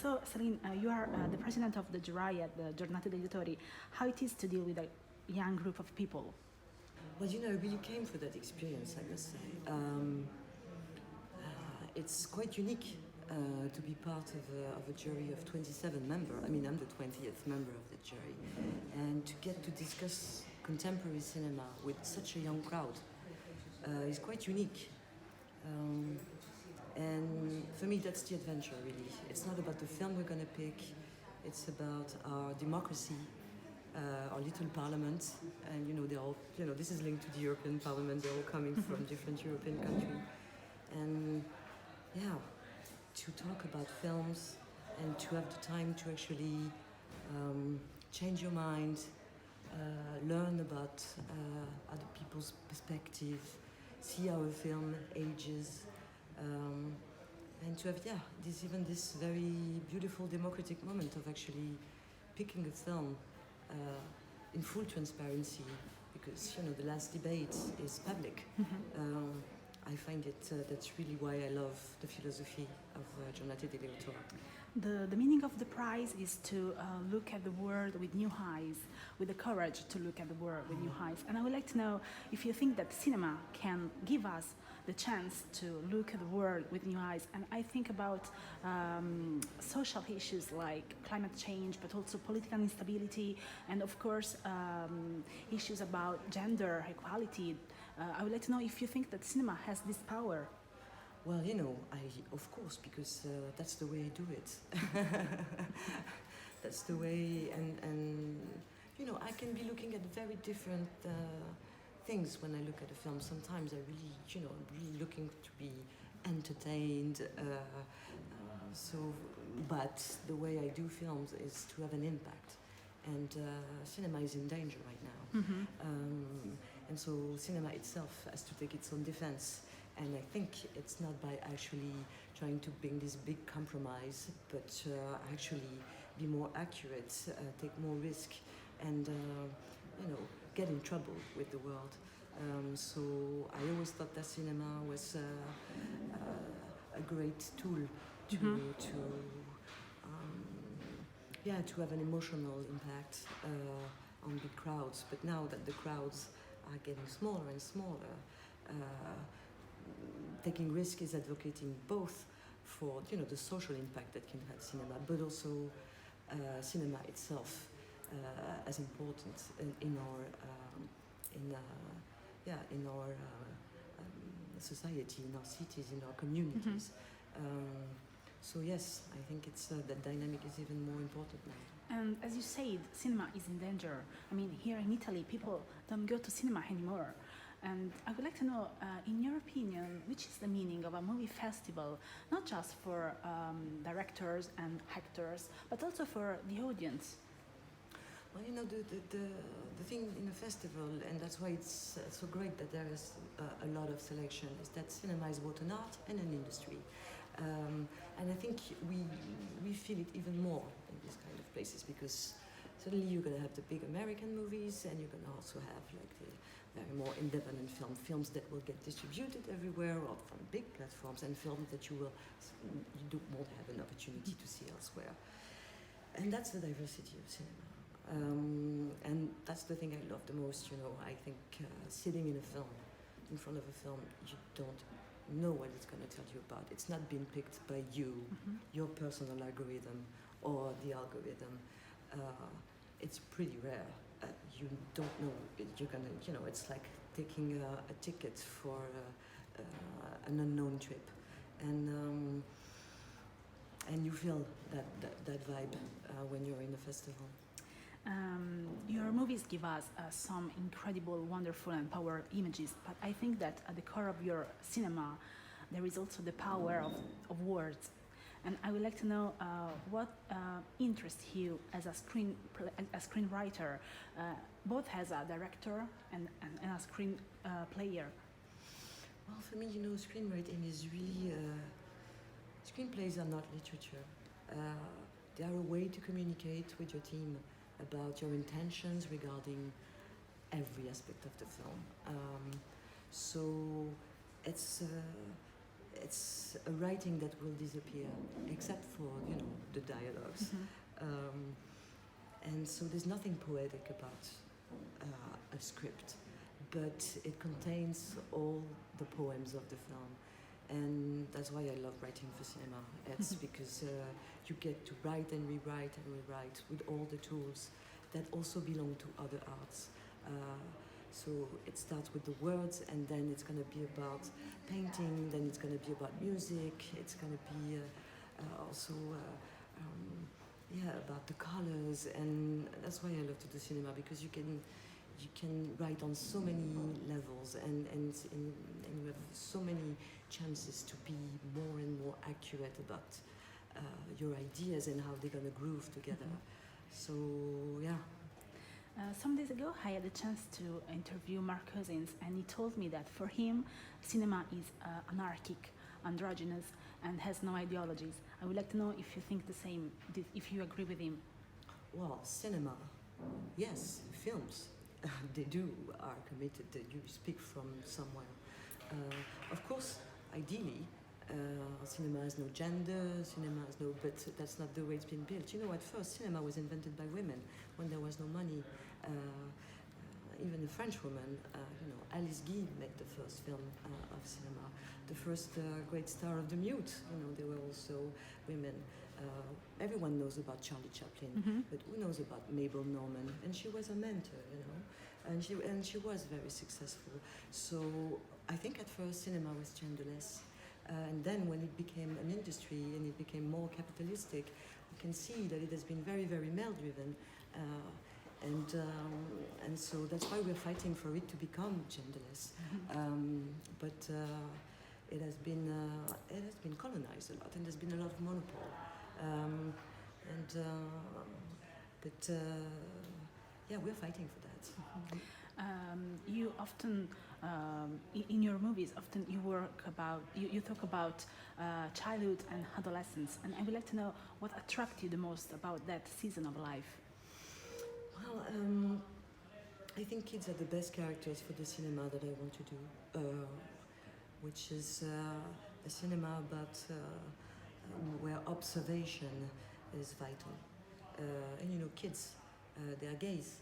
So, Céline, you are the president of the giuria at the Giornate degli Autori. How it is to deal with a young group of people? Well, I really came for that experience, I must say. It's quite unique to be part of a jury of 27 members. I mean, I'm the 20th member of the jury. And to get to discuss contemporary cinema with such a young crowd is quite unique. And for me, that's the adventure, really. It's not about the film we're going to pick. It's about our democracy, our little parliament. And, they're all, this is linked to the European Parliament. They're all coming from different European countries. And, to talk about films and to have the time to actually change your mind, learn about other people's perspective, see how a film ages, and to have this very beautiful democratic moment of actually picking a film in full transparency, because the last debate is public. I find that's really why I love the philosophy of Giornate degli Autori. The meaning of the prize is to look at the world with new eyes, with the courage to look at the world with new eyes. And I would like to know if you think that cinema can give us the chance to look at the world with new eyes. And I think about social issues like climate change, but also political instability, and of course issues about gender equality. I would like to know if you think that cinema has this power. Well, of course, because that's the way I do it. That's the way, and I can be looking at very different things when I look at a film. Sometimes I really, I'm really looking to be entertained. But the way I do films is to have an impact. And cinema is in danger right now. And so cinema itself has to take its own defense. And I think it's not by actually trying to bring this big compromise, but actually be more accurate, take more risk, and get in trouble with the world. So I always thought that cinema was a great tool to have an emotional impact on big crowds. But now that the crowds are getting smaller and smaller, taking risk is advocating both for the social impact that can have cinema, but also cinema itself as important in our society, in our cities, in our communities. So yes, I think it's that dynamic is even more important now. And as you said, cinema is in danger. I mean, here in Italy, people don't go to cinema anymore. And I would like to know, in your opinion, which is the meaning of a movie festival, not just for directors and actors, but also for the audience? Well, the thing in a festival, and that's why it's so great that there is a lot of selection, is that cinema is both an art and an industry. And I think we feel it even more in these kind of places, because suddenly you're going to have the big American movies, and you're going to also have like the very more independent films that will get distributed everywhere or from big platforms, and films that you won't have an opportunity to see elsewhere. And that's the diversity of cinema. And that's the thing I love the most. I think sitting in front of a film, you don't know what it's going to tell you about. It's not been picked by you, your personal algorithm, or the algorithm. It's pretty rare. You don't know you're gonna. It's like taking a ticket for an unknown trip, and you feel that vibe when you're in a festival. Your movies give us some incredible, wonderful and powerful images, but I think that at the core of your cinema there is also the power of words. And I would like to know what interests you as a screenwriter, both as a director and a screenplayer. Well, for me, screenwriting is really... screenplays are not literature. They are a way to communicate with your team about your intentions regarding every aspect of the film. So it's it's a writing that will disappear, except for the dialogues. And so there's nothing poetic about a script, but it contains all the poems of the film. And that's why I love writing for cinema. It's because you get to write and rewrite with all the tools that also belong to other arts. So it starts with the words, and then it's going to be about painting, then it's going to be about music, it's going to be also about the colors. And that's why I love to do cinema, because you can write on so many levels, and you have so many chances to be more and more accurate about your ideas and how they're going to groove together. So yeah. Some days ago, I had a chance to interview Mark Cousins, and he told me that for him, cinema is anarchic, androgynous, and has no ideologies. I would like to know if you think the same, if you agree with him. Well, cinema, yes, films, they are committed. You speak from somewhere. Of course, ideally, cinema has no gender, cinema has no, but that's not the way it's been built. At first, cinema was invented by women when there was no money. Even a French woman, Alice Guy made the first film of cinema. The first great star of the mute, they were also women. Everyone knows about Charlie Chaplin, but who knows about Mabel Normand? And she was a mentor, and she was very successful. So I think at first cinema was genderless. And then when it became an industry and it became more capitalistic, we can see that it has been very, very male-driven. And so that's why we're fighting for it to become genderless. But it has been colonized a lot, and there's been a lot of monopole. We're fighting for that. You often, in your movies, you talk about childhood and adolescence, and I would like to know what attracted you the most about that season of life. Well, I think kids are the best characters for the cinema that I want to do, which is a cinema about where observation is vital. And kids, they are gaze.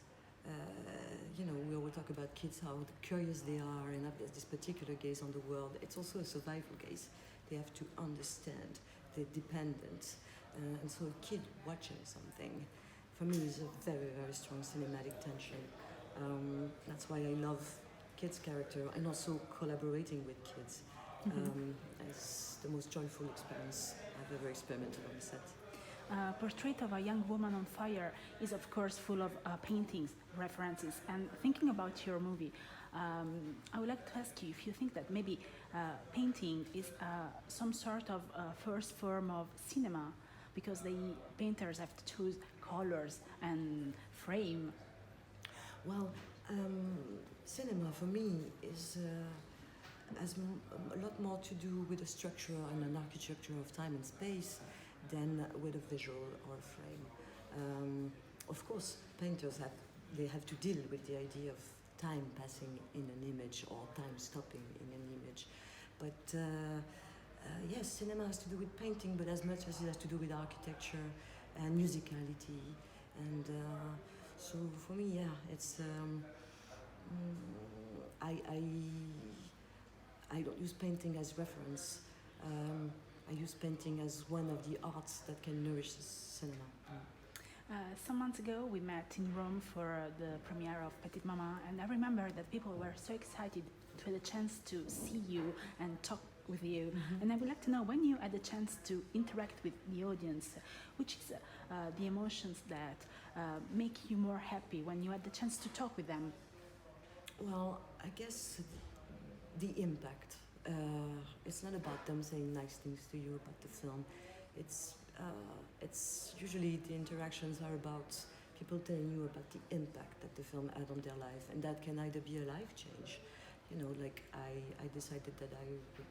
We always talk about kids, how curious they are, and have this particular gaze on the world. It's also a survival gaze. They have to understand they're dependent. And so a kid watching something, for me, is a very, very strong cinematic tension. That's why I love kids' character, and also collaborating with kids. It's the most joyful experience I've ever experimented on set. Portrait of a Young Woman on Fire is of course full of paintings, references, and thinking about your movie, I would like to ask you if you think that maybe painting is some sort of first form of cinema, because the painters have to choose colors and frame. Well, cinema for me has a lot more to do with the structure and an architecture of time and space than with a visual or a frame. Of course, painters have to deal with the idea of time passing in an image or time stopping in an image. But yes, cinema has to do with painting, but as much as it has to do with architecture and musicality. And so for me, yeah, it's I don't use painting as reference. I use painting as one of the arts that can nourish the cinema. Some months ago, we met in Rome for the premiere of Petite Maman, and I remember that people were so excited to have the chance to see you and talk with you. And I would like to know, when you had the chance to interact with the audience, which is the emotions that make you more happy when you had the chance to talk with them? Well, I guess the impact. It's not about them saying nice things to you about the film. It's usually the interactions are about people telling you about the impact that the film had on their life, and that can either be a life change, like I decided that I would,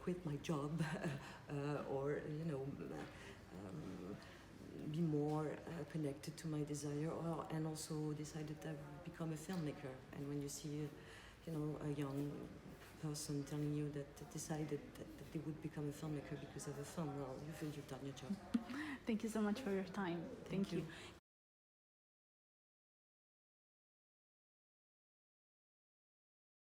quit my job, or be more connected to my desire, and also decided that I would become a filmmaker. And when you see a young person telling you that decided that they would become a filmmaker because of a film, well, you feel you've done your job. Thank you so much for your time. Thank you.